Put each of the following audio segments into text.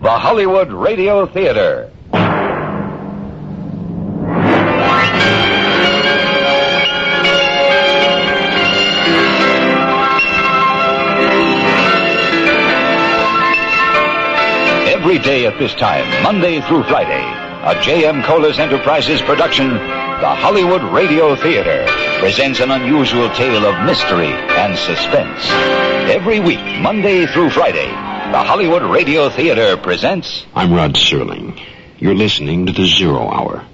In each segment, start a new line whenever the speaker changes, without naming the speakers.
the Hollywood Radio Theater. Every day at this time, Monday through Friday, a J.M. Kholos Enterprises production, the Hollywood Radio Theater presents an unusual tale of mystery and suspense. Every week, Monday through Friday, the Hollywood Radio Theater presents...
I'm Rod Serling. You're listening to the 0 Hour.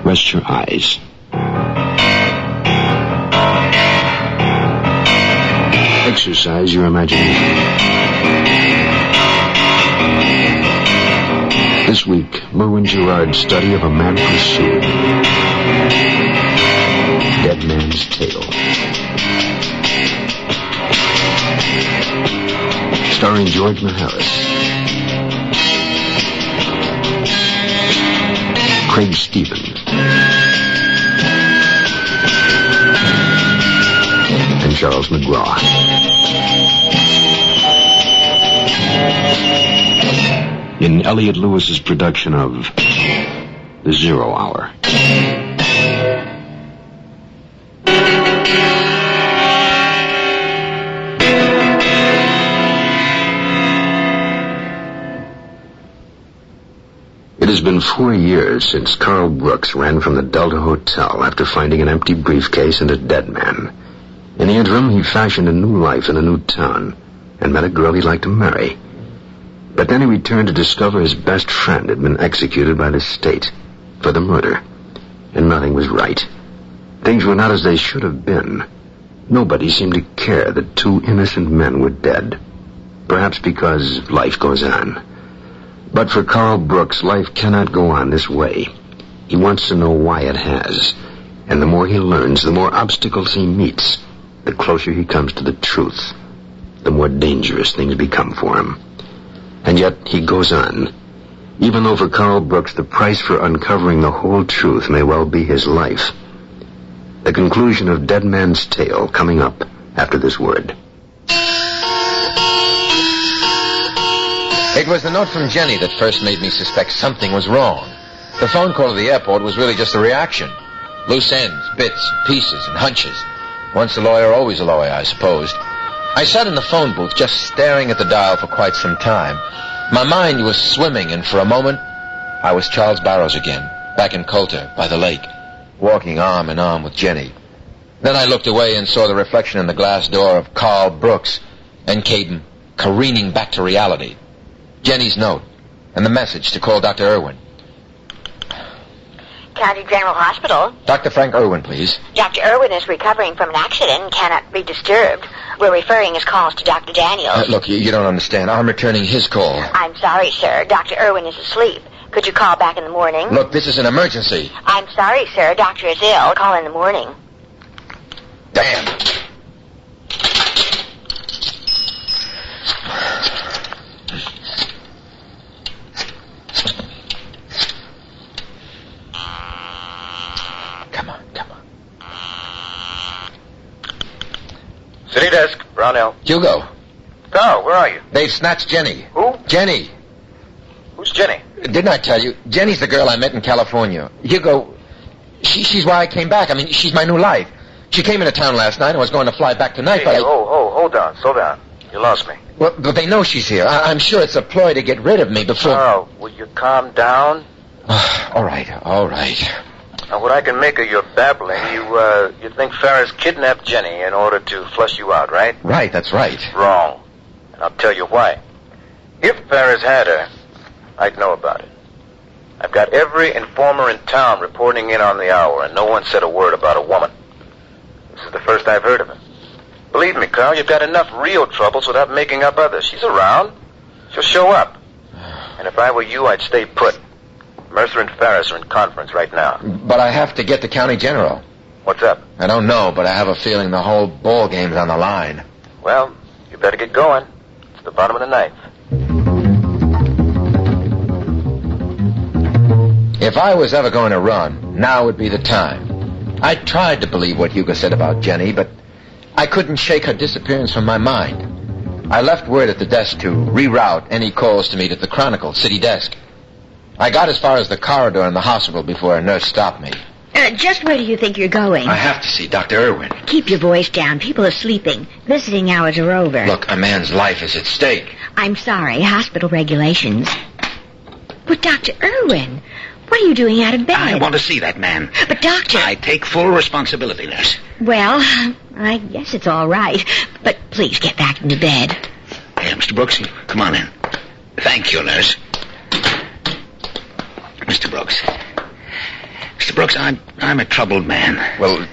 Rest your eyes. Exercise your imagination. This week, Merwin Gerard's study of a mad pursuit. Dead Man's Tale. Starring George Maharis. Craig Stevens. And Charles McGraw. In Elliot Lewis's production of The 0 Hour. It has been 4 years since Carl Brooks ran from the Delta Hotel after finding an empty briefcase and a dead man. In the interim, he fashioned a new life in a new town and met a girl he'd like to marry. But then he returned to discover his best friend had been executed by the state for the murder. And nothing was right. Things were not as they should have been. Nobody seemed to care that 2 innocent men were dead. Perhaps because life goes on. But for Carl Brooks, life cannot go on this way. He wants to know why it has. And the more he learns, the more obstacles he meets, the closer he comes to the truth, the more dangerous things become for him. And yet he goes on, even though for Carl Brooks the price for uncovering the whole truth may well be his life. The conclusion of Dead Man's Tale coming up after this word.
It was the note from Jenny that first made me suspect something was wrong. The phone call to the airport was really just a reaction. Loose ends, bits, pieces, and hunches. Once a lawyer, always a lawyer, I supposed. I sat in the phone booth just staring at the dial for quite some time. My mind was swimming, and for a moment, I was Charles Barrows again, back in Coulter, by the lake, walking arm in arm with Jenny. Then I looked away and saw the reflection in the glass door of Carl Brooks and Caden careening back to reality. Jenny's note, and the message to call Dr. Irwin.
County General Hospital.
Dr. Frank Irwin, please.
Dr. Irwin is recovering from an accident and cannot be disturbed. We're referring his calls to Dr. Daniels.
Look, you don't understand. I'm returning his call.
I'm sorry, sir. Dr. Irwin is asleep. Could you call back in the morning?
Look, this is an emergency.
I'm sorry, sir. Doctor is ill. Call in the morning.
Damn.
City desk, Brownell.
Hugo.
Carl, where are you?
They've snatched Jenny.
Who?
Jenny.
Who's Jenny?
Didn't I tell you? Jenny's the girl I met in California. Hugo, she's why I came back. I mean, she's my new life. She came into town last night and was going to fly back tonight, but
hold on, slow down. You lost me.
Well, but they know she's here. I'm sure it's a ploy to get rid of me before...
Carl, will you calm down?
All right.
Now, what I can make of your babbling, you think Ferris kidnapped Jenny in order to flush you out, right?
Right, that's right.
Wrong. And I'll tell you why. If Ferris had her, I'd know about it. I've got every informer in town reporting in on the hour, and no one said a word about a woman. This is the first I've heard of it. Believe me, Carl, you've got enough real troubles without making up others. She's around. She'll show up. And if I were you, I'd stay put. Mercer and Ferris are in conference right now.
But I have to get to County General.
What's up?
I don't know, but I have a feeling the whole ball game's on the line.
Well, you better get going. It's the bottom of the ninth.
If I was ever going to run, now would be the time. I tried to believe what Hugo said about Jenny, but I couldn't shake her disappearance from my mind. I left word at the desk to reroute any calls to meet at the Chronicle city desk. I got as far as the corridor in the hospital before a nurse stopped me.
Just where do you think you're going?
I have to see Dr. Irwin.
Keep your voice down. People are sleeping. Visiting hours are over.
Look, a man's life is at stake.
I'm sorry. Hospital regulations. But Dr. Irwin, what are you doing out of bed?
I want to see that man.
But Doctor...
I take full responsibility, nurse.
Well, I guess it's all right. But please get back into bed.
Hey, Mr. Brooks, come on in. Thank you, nurse. Mr. Brooks. Mr. Brooks, I'm a troubled man.
Well,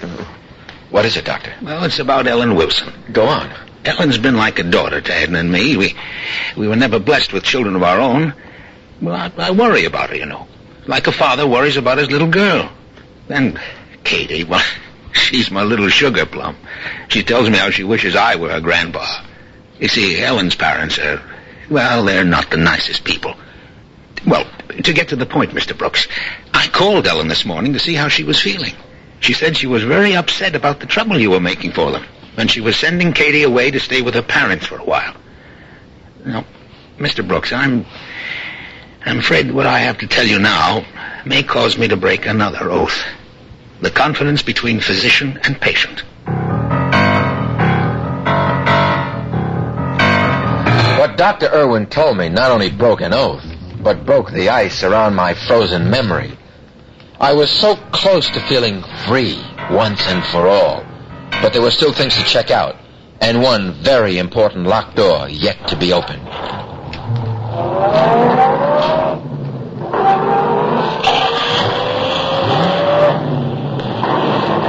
what is it, Doctor?
Well, it's about Ellen Wilson.
Go on.
Ellen's been like a daughter to Edna and me. We were never blessed with children of our own. Well, I worry about her, you know. Like a father worries about his little girl. Then Katie, well, she's my little sugar plum. She tells me how she wishes I were her grandpa. You see, Ellen's parents are, well, they're not the nicest people. Well, to get to the point, Mr. Brooks, I called Ellen this morning to see how she was feeling. She said she was very upset about the trouble you were making for them, and she was sending Katie away to stay with her parents for a while. Now, Mr. Brooks, I'm afraid what I have to tell you now may cause me to break another oath. The confidence between physician and patient.
What Dr. Irwin told me not only broke an oath, but broke the ice around my frozen memory. I was so close to feeling free once and for all, but there were still things to check out, and one very important locked door yet to be opened.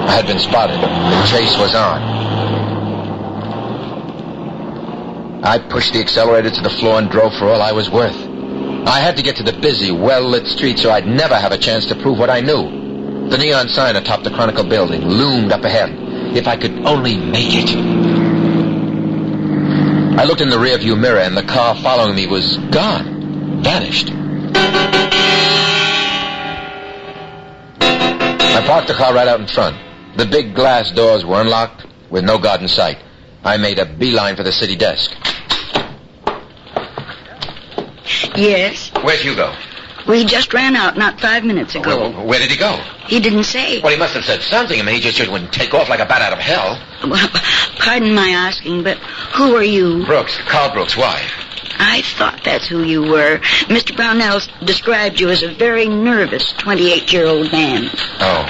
I had been spotted. The chase was on. I pushed the accelerator to the floor and drove for all I was worth. I had to get to the busy, well-lit street so I'd never have a chance to prove what I knew. The neon sign atop the Chronicle building loomed up ahead. If I could only make it. I looked in the rearview mirror, and the car following me was gone. Vanished. I parked the car right out in front. The big glass doors were unlocked, with no guard in sight. I made a beeline for the city desk.
Yes?
Where's Hugo?
Well, he just ran out not 5 minutes ago.
Where did he go?
He didn't say.
Well, he must have said something. I mean, he just wouldn't take off like a bat out of hell.
Well, pardon my asking, but who are you?
Brooks, Carl Brooks. Why?
I thought that's who you were. Mr. Brownell described you as a very nervous 28-year-old man.
Oh.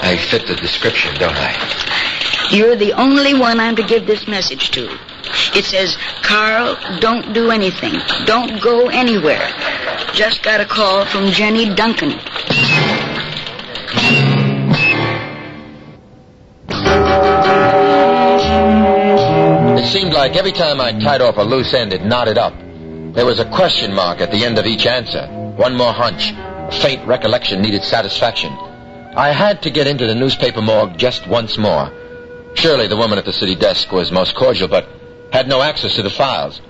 I fit the description, don't I?
You're the only one I'm to give this message to. It says, Carl, don't do anything. Don't go anywhere. Just got a call from Jenny Duncan.
It seemed like every time I tied off a loose end, it knotted up. There was a question mark at the end of each answer. One more hunch. A faint recollection needed satisfaction. I had to get into the newspaper morgue just once more. Surely the woman at the city desk was most cordial, but had no access to the files.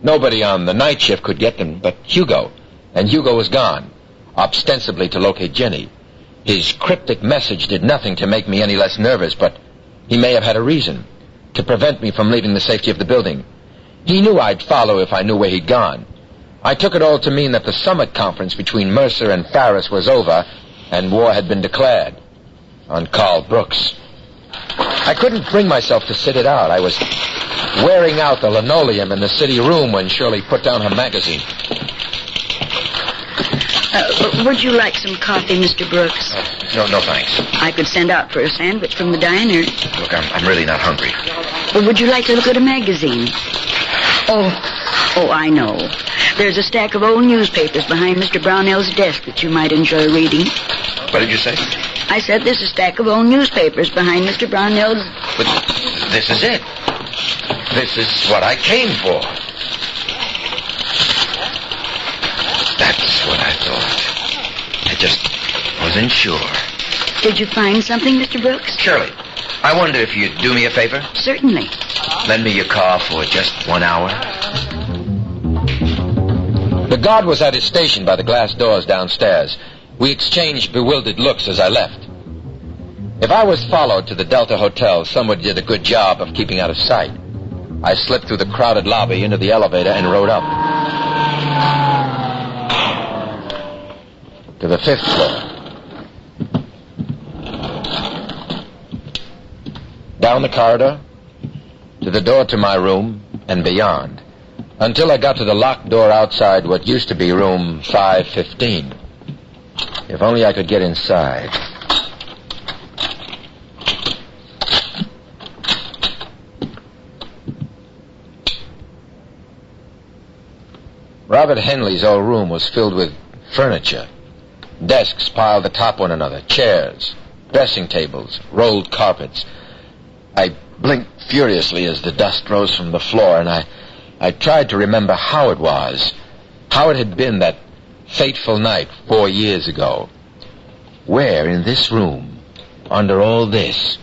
Nobody on the night shift could get them but Hugo. And Hugo was gone, ostensibly to locate Jenny. His cryptic message did nothing to make me any less nervous, but he may have had a reason, to prevent me from leaving the safety of the building. He knew I'd follow if I knew where he'd gone. I took it all to mean that the summit conference between Mercer and Farris was over, and war had been declared on Carl Brooks. I couldn't bring myself to sit it out. I was wearing out the linoleum in the city room when Shirley put down her magazine.
Would you like some coffee, Mr. Brooks?
No, thanks.
I could send out for a sandwich from the diner.
Look, I'm really not hungry.
Or would you like to look at a magazine? Oh, I know. There's a stack of old newspapers behind Mr. Brownell's desk that you might enjoy reading.
What did you say?
I said there's a stack of old newspapers behind Mr. Brownell's...
But this is it. This is what I came for. That's what I thought. I just wasn't sure.
Did you find something, Mr. Brooks?
Shirley, I wonder if you'd do me a favor?
Certainly.
Lend me your car for just 1 hour. The guard was at his station by the glass doors downstairs. We exchanged bewildered looks as I left. If I was followed to the Delta Hotel, someone did a good job of keeping out of sight. I slipped through the crowded lobby into the elevator and rode up. To the 5th floor. Down the corridor, to the door to my room, and beyond, until I got to the locked door outside what used to be room 515. If only I could get inside. Robert Henley's old room was filled with furniture. Desks piled atop one another, chairs, dressing tables, rolled carpets. I blinked furiously as the dust rose from the floor, and I tried to remember how it was, how it had been that fateful night 4 years ago. Where in this room, under all this,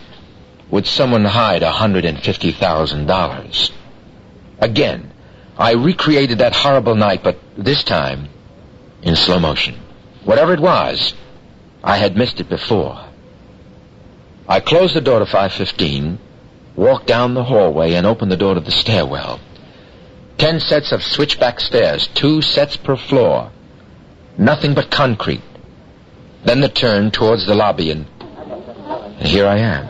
would someone hide $150,000? Again, I recreated that horrible night, but this time in slow motion. Whatever it was, I had missed it before. I closed the door to 515, walked down the hallway, and opened the door to the stairwell. 10 sets of switchback stairs, 2 sets per floor. Nothing but concrete. Then the turn towards the lobby, and here I am.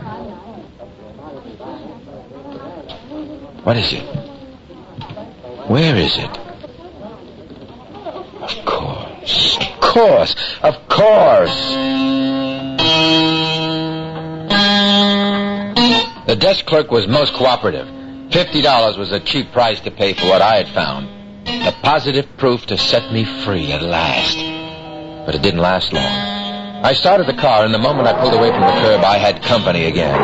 What is it? Where is it? Of course. The desk clerk was most cooperative. $50 was a cheap price to pay for what I had found. A positive proof to set me free at last. But it didn't last long. I started the car, and the moment I pulled away from the curb, I had company again.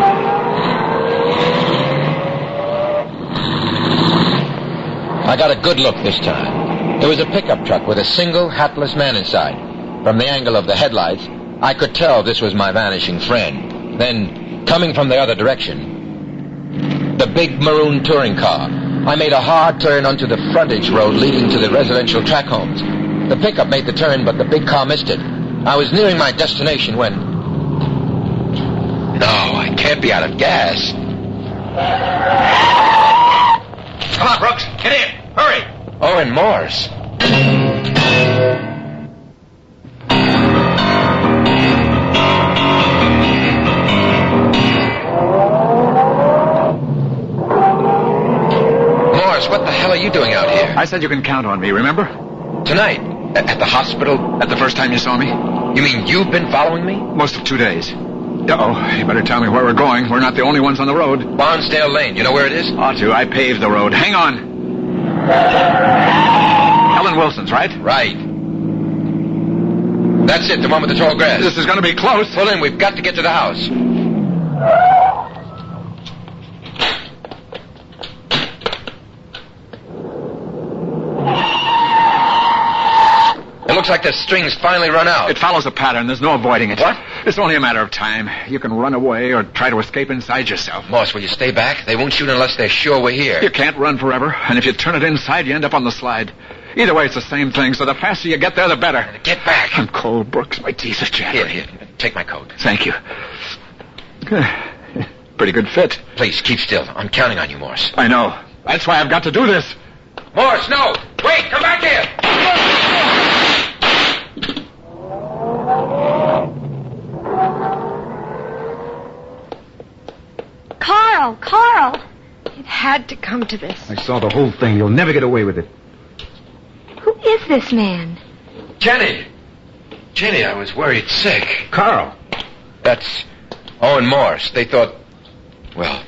I got a good look this time. It was a pickup truck with a single, hatless man inside. From the angle of the headlights, I could tell this was my vanishing friend. Then, coming from the other direction, the big maroon touring car. I made a hard turn onto the frontage road leading to the residential track homes. The pickup made the turn, but the big car missed it. I was nearing my destination when... No, I can't be out of gas.
Come on, Brooks. Get in. Hurry.
Owen Morse. Morse, what the hell are you doing out here?
I said you can count on me, remember?
Tonight? At the hospital?
At the first time you saw me?
You mean you've been following me?
Most of 2 days. Uh-oh, you better tell me where we're going. We're not the only ones on the road.
Barnsdale Lane. You know where it is?
Ought to. I paved the road. Hang on. Ellen Wilson's, right?
Right. That's it, the one with the tall grass.
This is going to be close.
Pull in. We've got to get to the house. It looks like the string's finally run out.
It follows a pattern. There's no avoiding it.
What?
It's only a matter of time. You can run away or try to escape inside yourself.
Morse, will you stay back? They won't shoot unless they're sure we're here.
You can't run forever, and if you turn it inside, you end up on the slide. Either way, it's the same thing, so the faster you get there, the better.
Get back.
I'm cold, Brooks. My teeth are chattering.
Here, take my coat.
Thank you. Pretty good fit.
Please, keep still. I'm counting on you, Morse.
I know. That's why I've got to do this.
Morse, no! Wait, come back here!
Carl! It had to come to this.
I saw the whole thing. You'll never get away with it.
Who is this man?
Jenny, I was worried sick.
Carl.
That's Owen Morse. They thought... Well,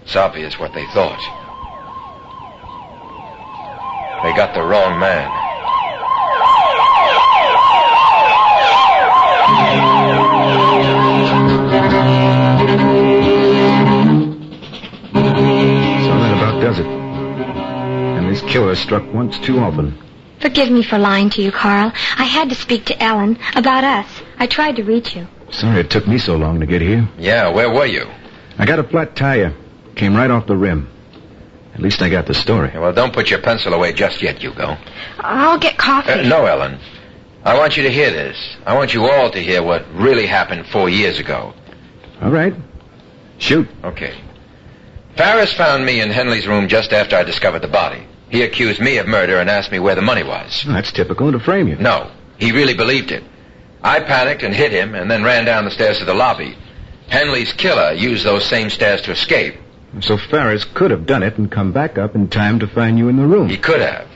it's obvious what they thought. They got the wrong man.
So that about does it. And this killer struck once too often.
Forgive me for lying to you, Carl. I had to speak to Ellen about us. I tried to reach you.
Sorry it took me so long to get here.
Yeah, where were you?
I got a flat tire. Came right off the rim. At least I got the story.
Yeah, well, don't put your pencil away just yet, Hugo.
I'll get coffee.
No, Ellen. I want you to hear this. I want you all to hear what really happened 4 years ago.
All right. Shoot.
Okay. Ferris found me in Henley's room just after I discovered the body. He accused me of murder and asked me where the money was.
That's typical to frame you.
No, he really believed it. I panicked and hit him and then ran down the stairs to the lobby. Henley's killer used those same stairs to escape.
So Ferris could have done it and come back up in time to find you in the room.
He could have.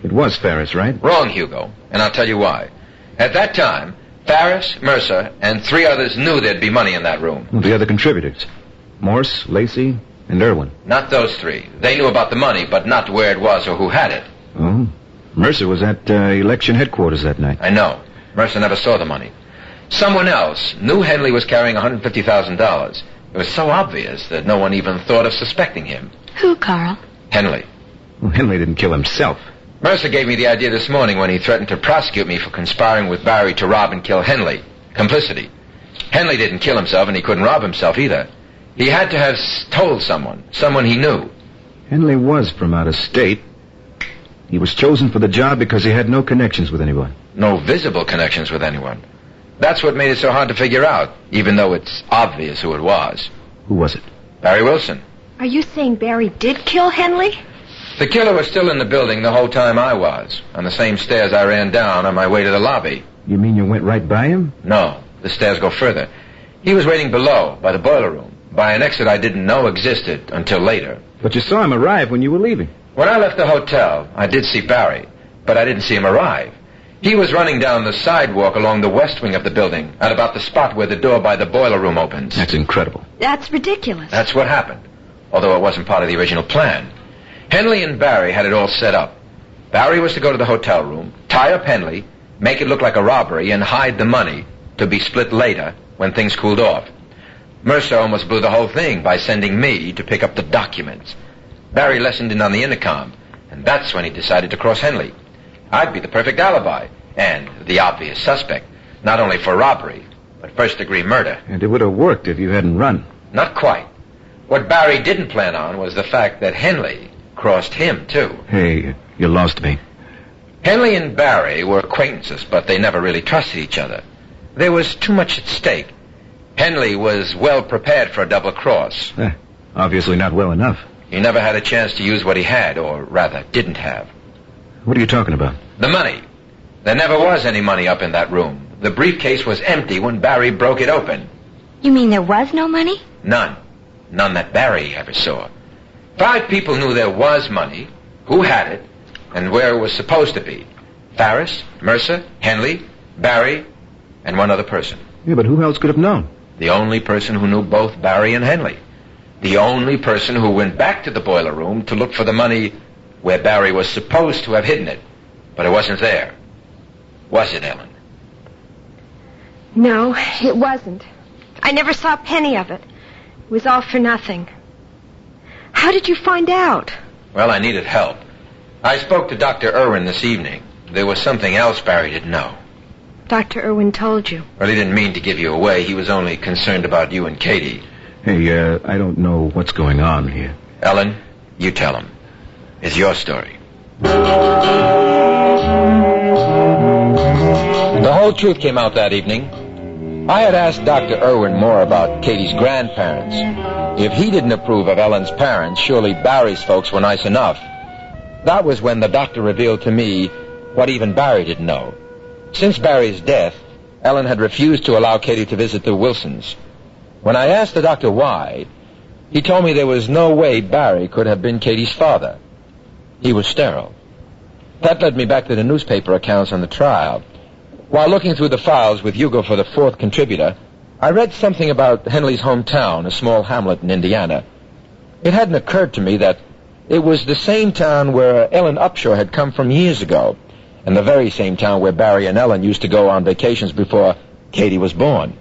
It was Ferris, right?
Wrong, Hugo, and I'll tell you why. At that time, Ferris, Mercer, and 3 others knew there'd be money in that room.
Well, the other contributors. Morse, Lacey, and Irwin.
Not those 3. They knew about the money, but not where it was or who had it.
Oh. Mercer was at election headquarters that night.
I know. Mercer never saw the money. Someone else knew Henley was carrying $150,000. It was so obvious that no one even thought of suspecting him.
Who, Carl?
Henley.
Well, Henley didn't kill himself.
Mercer gave me the idea this morning when he threatened to prosecute me for conspiring with Barry to rob and kill Henley. Complicity. Henley didn't kill himself, and he couldn't rob himself either. He had to have told someone he knew.
Henley was from out of state. He was chosen for the job because he had no connections with anyone.
No visible connections with anyone. That's what made it so hard to figure out, even though it's obvious who it was.
Who was it?
Barry Wilson.
Are you saying Barry did kill Henley?
The killer was still in the building the whole time I was, on the same stairs I ran down on my way to the lobby.
You mean you went right by him?
No, the stairs go further. He was waiting below, by the boiler room, by an exit I didn't know existed until later.
But you saw him arrive when you were leaving.
When I left the hotel, I did see Barry, but I didn't see him arrive. He was running down the sidewalk along the west wing of the building, at about the spot where the door by the boiler room opens.
That's incredible.
That's ridiculous.
That's what happened, although it wasn't part of the original plan. Henley and Barry had it all set up. Barry was to go to the hotel room, tie up Henley, make it look like a robbery, and hide the money to be split later when things cooled off. Mercer almost blew the whole thing by sending me to pick up the documents. Barry listened in on the intercom, and that's when he decided to cross Henley. I'd be the perfect alibi, and the obvious suspect, not only for robbery, but first-degree murder.
And it would have worked if you hadn't run.
Not quite. What Barry didn't plan on was the fact that Henley crossed him, too.
Hey, you lost me.
Henley and Barry were acquaintances, but they never really trusted each other. There was too much at stake. Henley was well prepared for a double cross.
Obviously not well enough.
He never had a chance to use what he had, or rather, didn't have.
What are you talking about?
The money. There never was any money up in that room. The briefcase was empty when Barry broke it open.
You mean there was no money?
None. None that Barry ever saw. 5 people knew there was money, who had it, and where it was supposed to be. Ferris, Mercer, Henley, Barry, and one other person.
Yeah, but who else could have known?
The only person who knew both Barry and Henley. The only person who went back to the boiler room to look for the money where Barry was supposed to have hidden it. But it wasn't there. Was it, Ellen?
No, it wasn't. I never saw a penny of it. It was all for nothing. How did you find out?
Well, I needed help. I spoke to Dr. Irwin this evening. There was something else Barry didn't know.
Dr. Irwin told you.
Well, he didn't mean to give you away. He was only concerned about you and Katie.
Hey, I don't know what's going on here.
Ellen, you tell him. It's your story. The whole truth came out that evening. I had asked Dr. Irwin more about Katie's grandparents. If he didn't approve of Ellen's parents, surely Barry's folks were nice enough. That was when the doctor revealed to me what even Barry didn't know. Since Barry's death, Ellen had refused to allow Katie to visit the Wilsons. When I asked the doctor why, he told me there was no way Barry could have been Katie's father. He was sterile. That led me back to the newspaper accounts on the trial. While looking through the files with Hugo for the 4th contributor, I read something about Henley's hometown, a small hamlet in Indiana. It hadn't occurred to me that it was the same town where Ellen Upshaw had come from years ago, and the very same town where Barry and Ellen used to go on vacations before Katie was born.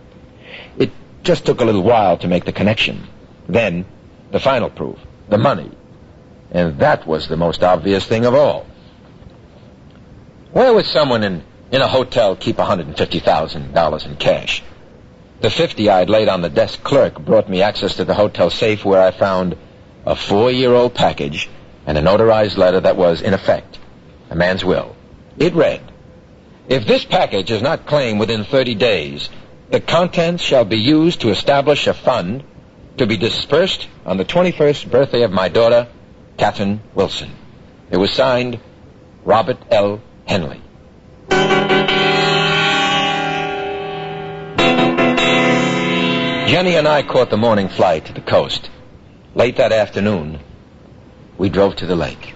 It just took a little while to make the connection. Then, the final proof, the money. And that was the most obvious thing of all. Where would someone in a hotel keep $150,000 in cash? The $50 I'd laid on the desk clerk brought me access to the hotel safe, where I found a 4-year-old package and a notarized letter that was, in effect, a man's will. It read, "If this package is not claimed within 30 days, the contents shall be used to establish a fund to be dispersed on the 21st birthday of my daughter, Catherine Wilson. It was signed, Robert L. Henley. Jenny and I caught the morning flight to the coast. Late that afternoon, we drove to the lake.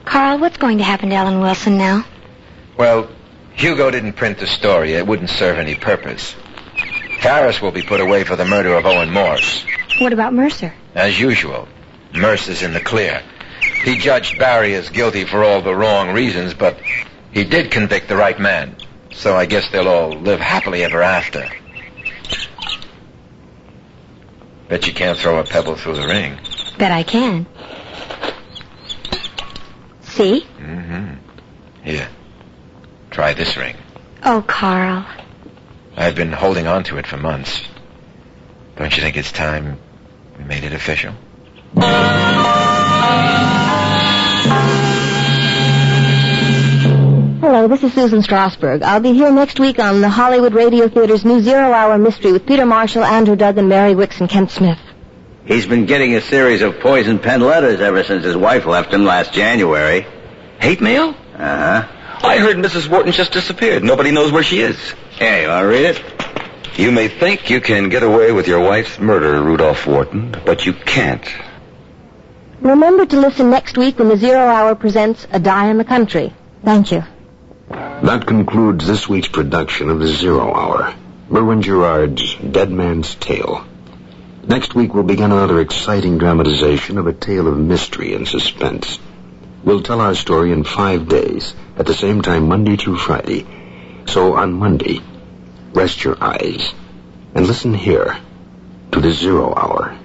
Carl, what's going to happen to Ellen Wilson now?
Well, Hugo didn't print the story. It wouldn't serve any purpose. Harris will be put away for the murder of Owen Morse.
What about Mercer?
As usual, Mercer's in the clear. He judged Barry as guilty for all the wrong reasons, but he did convict the right man. So I guess they'll all live happily ever after. Bet you can't throw a pebble through the ring.
Bet I can. See?
Mm-hmm. Here. Try this ring.
Oh, Carl.
I've been holding on to it for months. Don't you think it's time we made it official?
Hello, this is Susan Strasberg. I'll be here next week on the Hollywood Radio Theater's new zero-hour mystery with Peter Marshall, Andrew Duggan, Mary Wicks, and Kent Smith.
He's been getting a series of poison pen letters ever since his wife left him last January.
Hate mail?
Uh-huh.
I heard Mrs. Wharton just disappeared. Nobody knows where she is.
Hey, you want to read it?
You may think you can get away with your wife's murder, Rudolph Wharton, but you can't.
Remember to listen next week when the Zero Hour presents A Die in the Country. Thank you.
That concludes this week's production of the Zero Hour, Merwin Gerard's Dead Man's Tale. Next week we'll begin another exciting dramatization of a tale of mystery and suspense. We'll tell our story in 5 days, at the same time Monday through Friday. So on Monday, rest your eyes and listen here to the Zero Hour.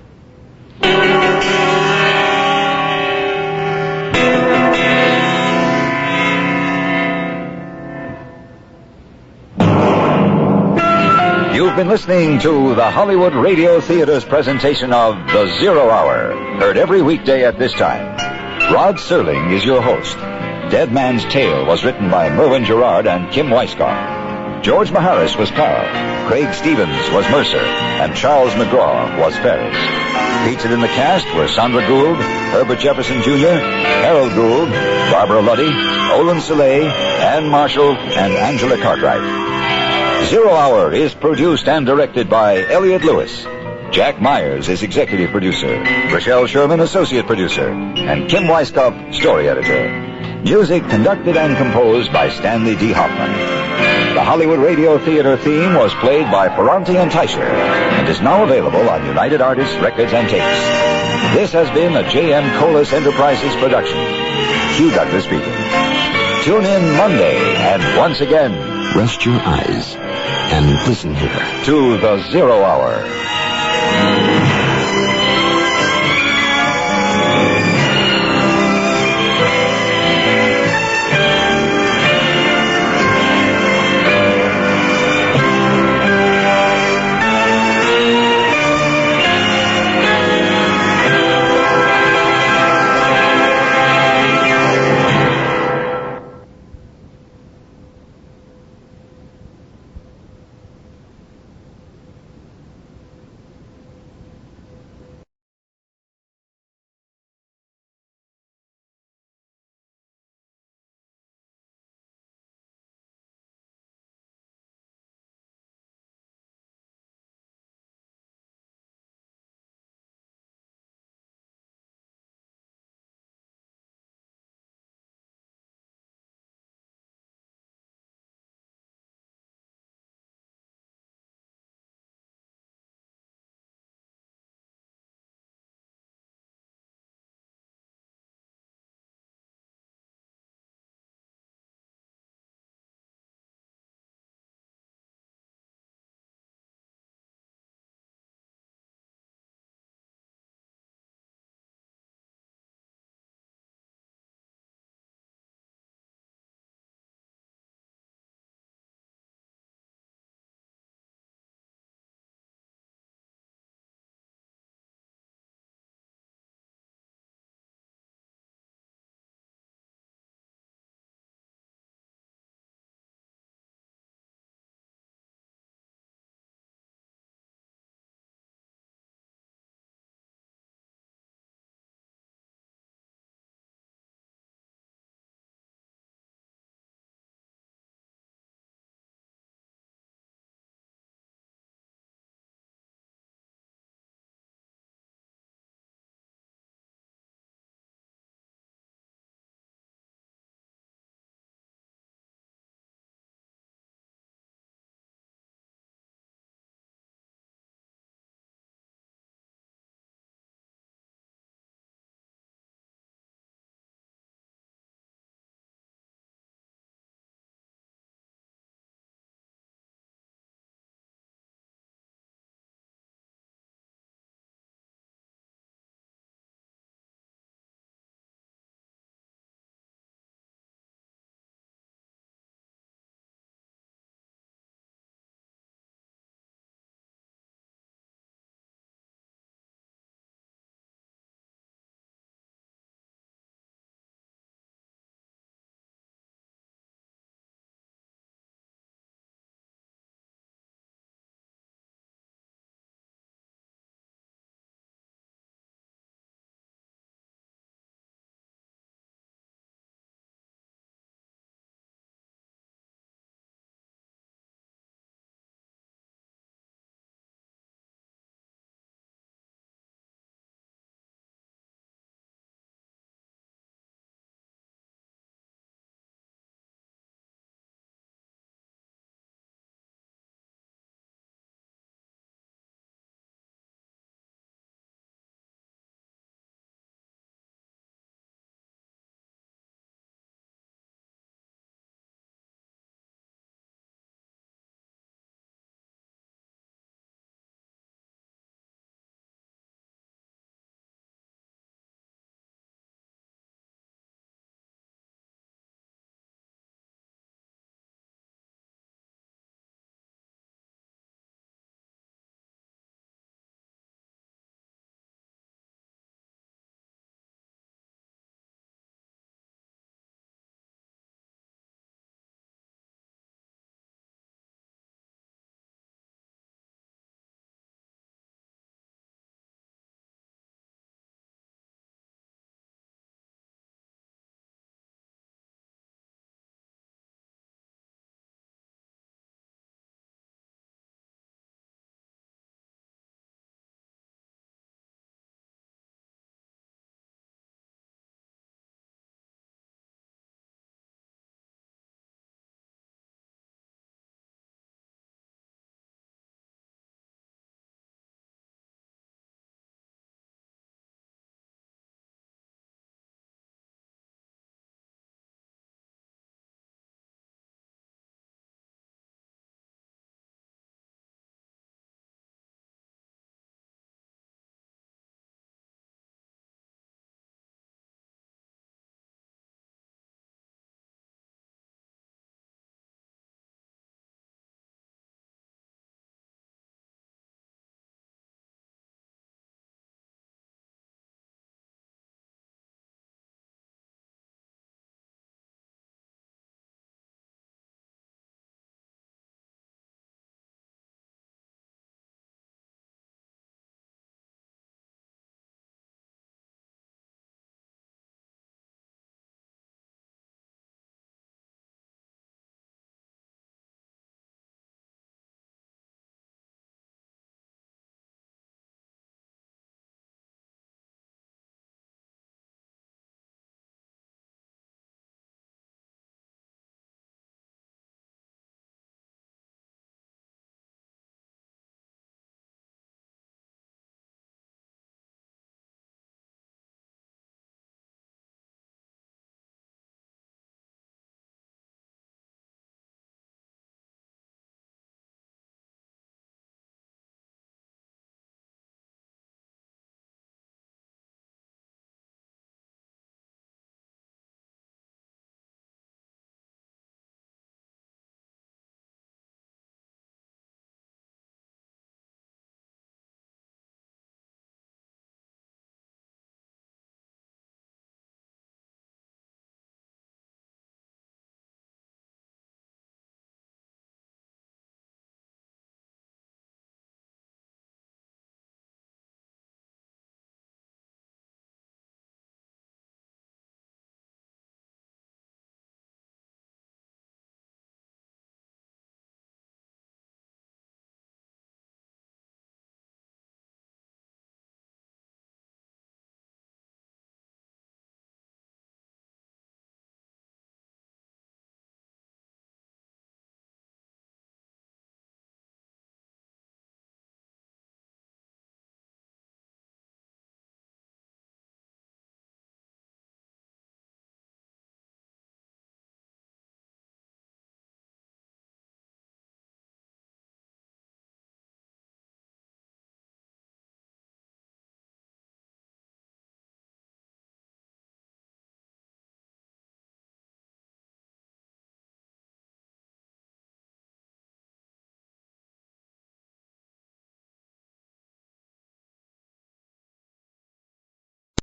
You've been listening to the Hollywood Radio Theater's presentation of The Zero Hour, heard every weekday at this time. Rod Serling is your host. Dead Man's Tale was written by Merwin Gerard and Kim Weisskopf. George Maharis was Carl, Craig Stevens was Mercer, and Charles McGraw was Ferris. Featured in the cast were Sandra Gould, Herbert Jefferson Jr., Harold Gould, Barbara Luddy, Olin Soleil, Ann Marshall, and Angela Cartwright. Zero Hour is produced and directed by Elliot Lewis. Jack Myers is executive producer, Rochelle Sherman associate producer, and Kim Weisskopf story editor. Music conducted and composed by Stanley D. Hoffman. The Hollywood Radio Theater theme was played by Ferranti and Teicher and is now available on United Artists Records and Tapes. This has been a J.M. Kholos Enterprises production. Hugh Douglas speaking. Tune in Monday and once again,
Rest your eyes and listen here
to the Zero Hour.